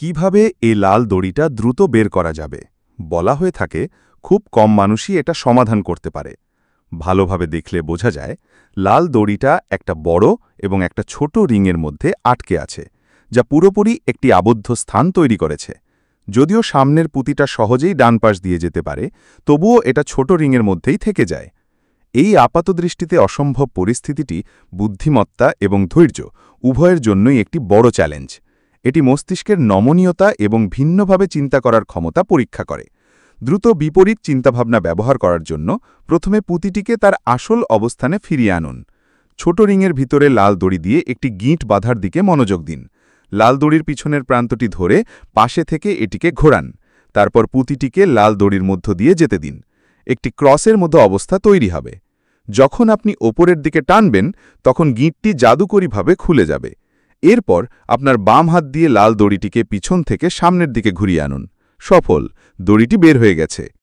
কিভাবে এই লাল দড়িটা দ্রুত বের করা যাবে বলা হয়ে থাকে খুব কম মানুষই এটা সমাধান করতে পারে। ভালোভাবে দেখলে বোঝা যায় লাল দড়িটা একটা বড় এবং একটা ছোট রিংয়ের মধ্যে আটকে আছে, যা পুরোপুরি একটি আবদ্ধ স্থান তৈরি করেছে। যদিও সামনের পুঁতিটা সহজেই ডান পাশ দিয়ে যেতে পারে, তবুও এটা ছোট রিংয়ের মধ্যেই থেকে যায়। এই আপাতদৃষ্টিতে অসম্ভব পরিস্থিতিটি বুদ্ধিমত্তা এবং ধৈর্য উভয়ের জন্যই একটি বড় চ্যালেঞ্জ। এটি মস্তিষ্কের নমনীয়তা এবং ভিন্নভাবে চিন্তা করার ক্ষমতা পরীক্ষা করে। দ্রুত বিপরীত চিন্তাভাবনা ব্যবহার করার জন্য প্রথমে পুঁতিটিকে তার আসল অবস্থানে ফিরিয়ে আনুন। ছোট রিংয়ের ভিতরে লাল দড়ি দিয়ে একটি গিঁট বাঁধার দিকে মনোযোগ দিন। লাল দড়ির পিছনের প্রান্তটি ধরে পাশে থেকে এটিকে ঘোরান। তারপর পুঁতিটিকে লাল দড়ির মধ্য দিয়ে যেতে দিন। একটি ক্রসের মতো অবস্থা তৈরি হবে। যখন আপনি ওপরের দিকে টানবেন, তখন গিঁটটি জাদুকরীভাবে খুলে যাবে। এরপর আপনার বাম হাত দিয়ে লাল দড়িটিকে পিছন থেকে সামনের দিকে ঘুরিয়ে আনুন। সফল, দড়িটি বের হয়ে গেছে।